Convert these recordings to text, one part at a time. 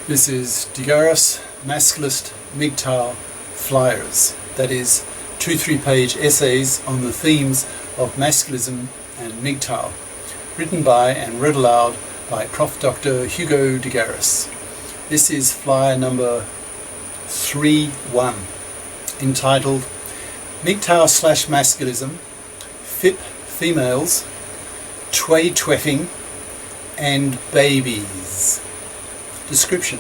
This is GARIS Masculist MGTOW flyers, that is 2-3 page essays on the themes of masculism and MGTOW, written by and read aloud by Prof. Dr. Hugo de Garis. This is flyer number 3-1, entitled MGTOW/Masculism, FIP females, Twaytweffing and babies. Description.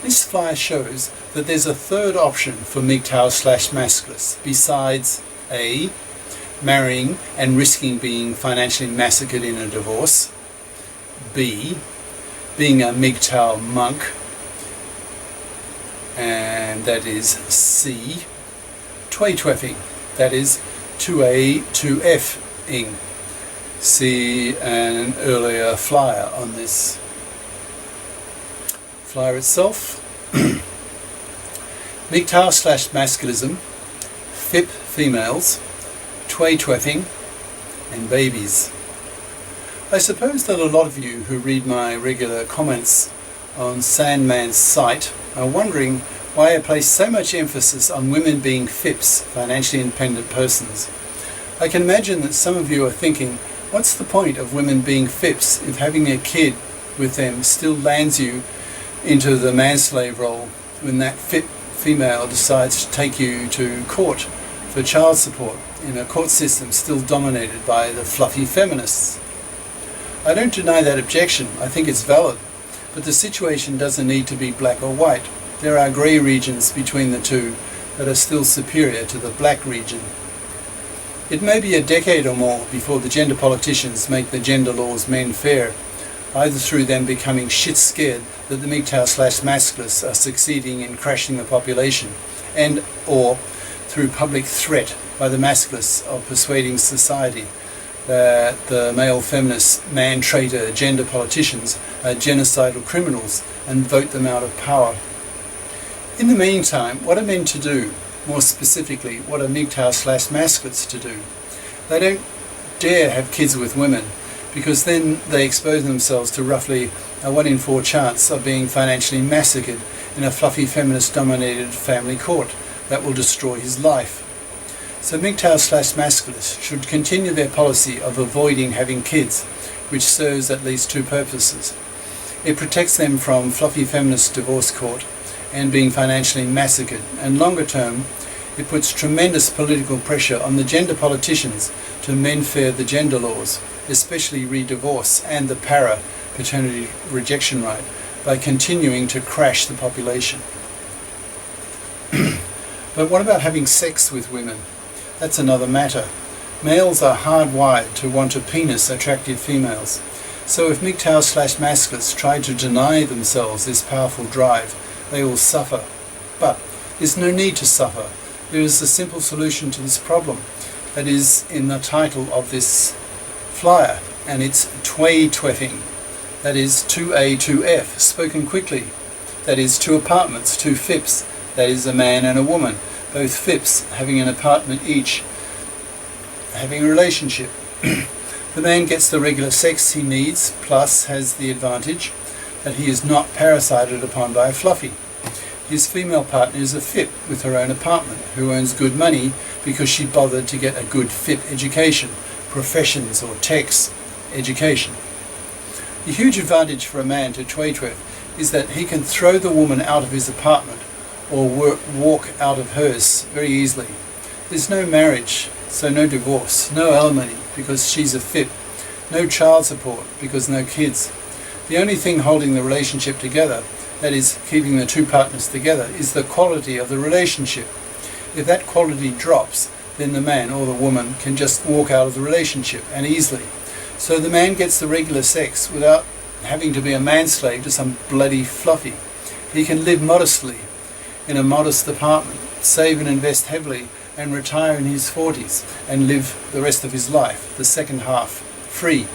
This flyer shows that there's a third option for MGTOW/Masculists besides A. Marrying and risking being financially massacred in a divorce, B. Being a MGTOW monk, and that is C. Twaytweffing, that is 2A to F-ing. See an earlier flyer on this. Flyer itself. MGTOW/Masculism, FIP females, Twaytweffing and babies. I suppose that a lot of you who read my regular comments on Sandman's site are wondering why I place so much emphasis on women being FIPs, financially independent persons. I can imagine that some of you are thinking, what's the point of women being FIPs if having a kid with them still lands you into the manslave role when that FIP female decides to take you to court for child support in a court system still dominated by the fluffy feminists? I don't deny that objection. I think it's valid, but the situation doesn't need to be black or white. There are grey regions between the two that are still superior to the black region. It may be a decade or more before the gender politicians make the gender laws men fair, either through them becoming shit scared that the MGTOW/Masculists are succeeding in crashing the population, and or through public threat by the masculists of persuading society that the male feminist, man-traitor gender politicians are genocidal criminals and vote them out of power. In the meantime, what are men to do? More specifically, what are MGTOW/Masculists to do? They don't dare have kids with women, because then they expose themselves to roughly a 1 in 4 chance of being financially massacred in a fluffy feminist-dominated family court that will destroy his life. So MGTOW/Masculists should continue their policy of avoiding having kids, which serves at least two purposes. It protects them from fluffy feminist divorce court and being financially massacred, and longer term, it puts tremendous political pressure on the gender politicians to mend fair the gender laws, especially re-divorce and the para-paternity rejection right, by continuing to crash the population. But what about having sex with women? That's another matter. Males are hardwired to want to penis attractive females. So if MGTOW/Masculists try to deny themselves this powerful drive, they will suffer. But there's no need to suffer. There is a simple solution to this problem that is in the title of this flyer, and it's Twaytweffing. That is 2A to F, spoken quickly. That is 2 apartments, 2 FIPs. That is a man and a woman, both FIPs having an apartment each, having a relationship. The man gets the regular sex he needs, plus has the advantage that he is not parasited upon by a fluffy. His female partner is a FIP with her own apartment, who earns good money because she bothered to get a good FIP education, professions or techs education. The huge advantage for a man to Twaytweff is that he can throw the woman out of his apartment or walk out of hers very easily. There's no marriage, so no divorce, no alimony because she's a FIP, no child support because no kids. The only thing holding the relationship together, that is keeping the two partners together, is the quality of the relationship. If that quality drops, then the man or the woman can just walk out of the relationship, and easily. So the man gets the regular sex without having to be a manslave to some bloody fluffy. He can live modestly in a modest apartment, save and invest heavily, and retire in his 40s and live the rest of his life, the second half, free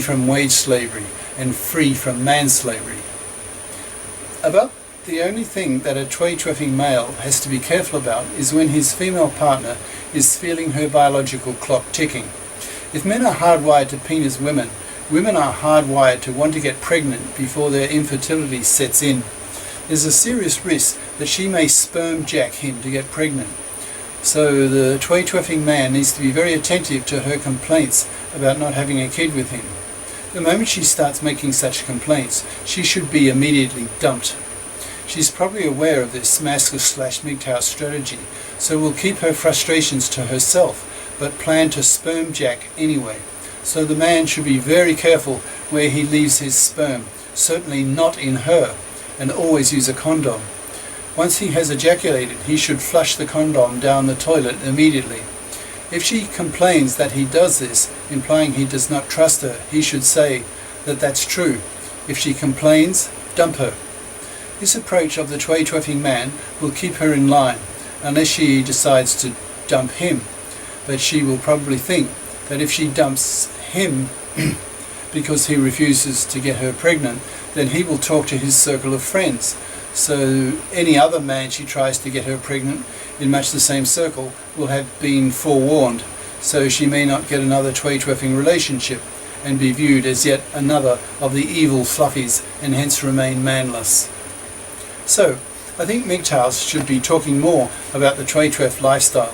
from wage slavery and free from manslavery. About the only thing that a Twaytweffing male has to be careful about is when his female partner is feeling her biological clock ticking. If men are hardwired to penis women, Women are hardwired to want to get pregnant before their infertility sets in. There's a serious risk that she may sperm jack him to get pregnant. So the Twaytweffing man needs to be very attentive to her complaints about not having a kid with him. The moment she starts making such complaints, she should be immediately dumped. She's probably aware of this masculist/MGTOW strategy, so will keep her frustrations to herself, but plan to sperm jack anyway. So the man should be very careful where he leaves his sperm, certainly not in her, and always use a condom. Once he has ejaculated, he should flush the condom down the toilet immediately. If she complains that he does this, implying he does not trust her, he should say that that's true. If she complains, dump her. This approach of the Twaytweffing man will keep her in line, unless she decides to dump him. But she will probably think that if she dumps him because he refuses to get her pregnant, then he will talk to his circle of friends. So any other man she tries to get her pregnant in much the same circle will have been forewarned, so she may not get another Twaytweffing relationship and be viewed as yet another of the evil fluffies and hence remain manless. So I think MGTOWs should be talking more about the Twaytweff lifestyle.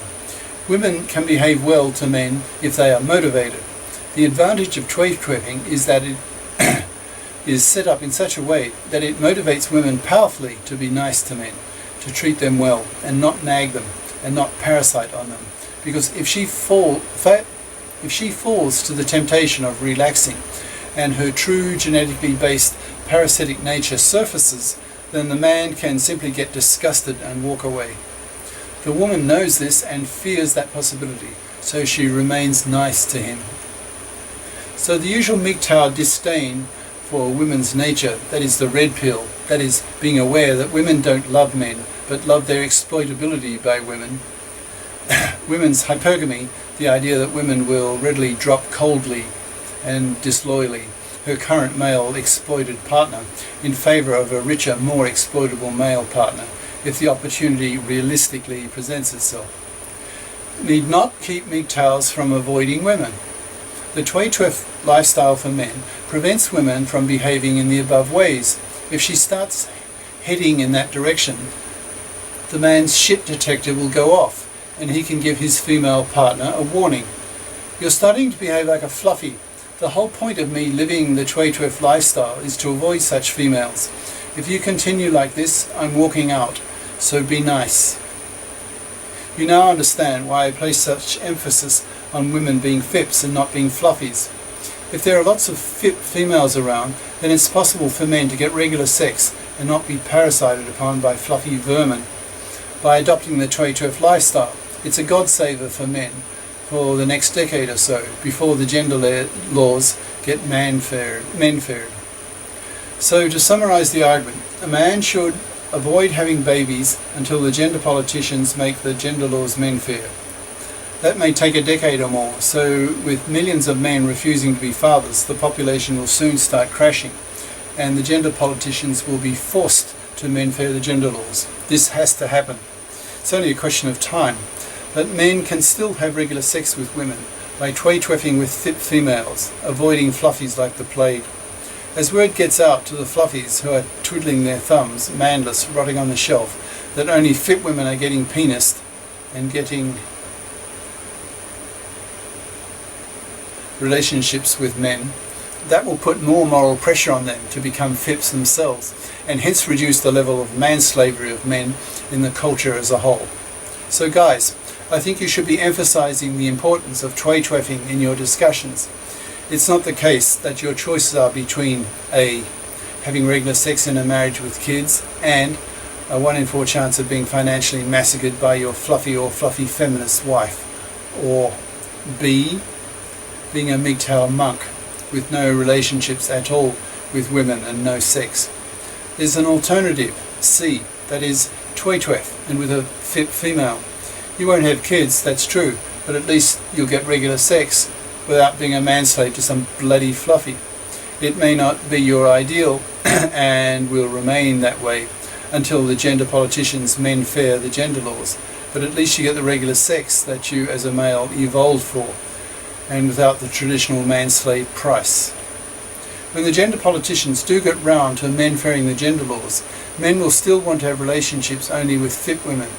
Women can behave well to men if they are motivated. The advantage of Twaytweffing is that it is set up in such a way that it motivates women powerfully to be nice to men, to treat them well and not nag them and not parasite on them. Because if she falls to the temptation of relaxing and her true genetically based parasitic nature surfaces, then the man can simply get disgusted and walk away. The woman knows this and fears that possibility, so she remains nice to him. So the usual MGTOW disdain for women's nature, that is the red pill, that is being aware that women don't love men, but love their exploitability by women. Women's hypergamy, the idea that women will readily drop coldly and disloyally her current male exploited partner in favour of a richer, more exploitable male partner, if the opportunity realistically presents itself, need not keep MGTOWs from avoiding women. The Twaytweff lifestyle for men prevents women from behaving in the above ways. If she starts heading in that direction, the man's shit detector will go off and he can give his female partner a warning. You're starting to behave like a fluffy. The whole point of me living the Twaytweff lifestyle is to avoid such females. If you continue like this, I'm walking out, so be nice. You now understand why I place such emphasis on women being FIPs and not being fluffies. If there are lots of FIP females around, then it's possible for men to get regular sex and not be parasited upon by fluffy vermin. By adopting the Twaytweff lifestyle, it's a God-saver for men for the next decade or so, before the gender laws get men-fared. So to summarise the argument, a man should avoid having babies until the gender politicians make the gender laws men-fair. That may take a decade or more, so with millions of men refusing to be fathers, the population will soon start crashing, and the gender politicians will be forced to men-fair the gender laws. This has to happen. It's only a question of time. But men can still have regular sex with women by Twaytweffing with FIP females, avoiding fluffies like the plague. As word gets out to the fluffies who are twiddling their thumbs, manless, rotting on the shelf, that only FIP women are getting penised and getting relationships with men, that will put more moral pressure on them to become FIPs themselves, and hence reduce the level of manslavery of men in the culture as a whole. So guys, I think you should be emphasizing the importance of Twaytweffing in your discussions. It's not the case that your choices are between A, having regular sex in a marriage with kids, and a 1 in 4 chance of being financially massacred by your fluffy or fluffy feminist wife, or B, being a MGTOW monk with no relationships at all with women and no sex. There's an alternative, C, that is Twaytweff and with a FIP female. You won't have kids, that's true, but at least you'll get regular sex without being a manslave to some bloody fluffy. It may not be your ideal and will remain that way until the gender politicians men-fair the gender laws, but at least you get the regular sex that you as a male evolved for, and without the traditional manslave price. When the gender politicians do get round to men fairing the gender laws, men will still want to have relationships only with FIP women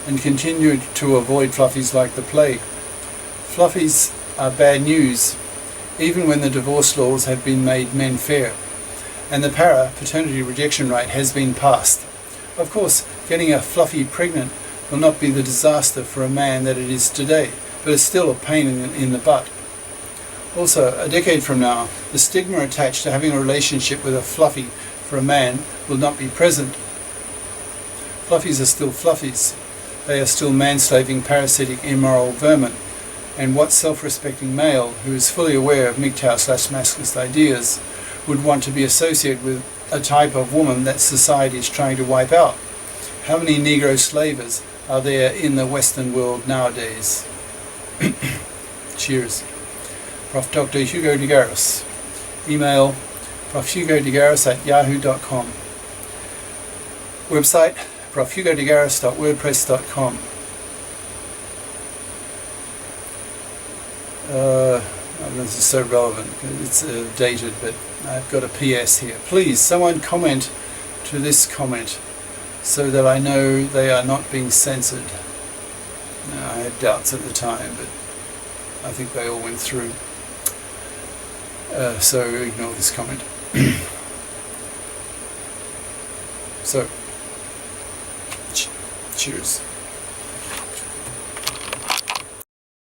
and continue to avoid fluffies like the plague. Fluffies are bad news, even when the divorce laws have been made men fair, and the paternity rejection rate has been passed. Of course, getting a fluffy pregnant will not be the disaster for a man that it is today, but it's still a pain in the butt. Also, a decade from now, the stigma attached to having a relationship with a fluffy for a man will not be present. Fluffies are still fluffies. They are still man-slaving, parasitic, immoral vermin. And what self-respecting male, who is fully aware of MGTOW/masculist ideas, would want to be associated with a type of woman that society is trying to wipe out? How many Negro slavers are there in the Western world nowadays? Cheers. Prof. Dr. Hugo de Garis. Email profhugodegaris@yahoo.com. Website profhugodegaris.wordpress.com. I don't know if this is so relevant. It's dated, but I've got a PS here. Please, someone comment to this comment so that I know they are not being censored. I had doubts at the time, but I think they all went through. So ignore this comment. So, cheers.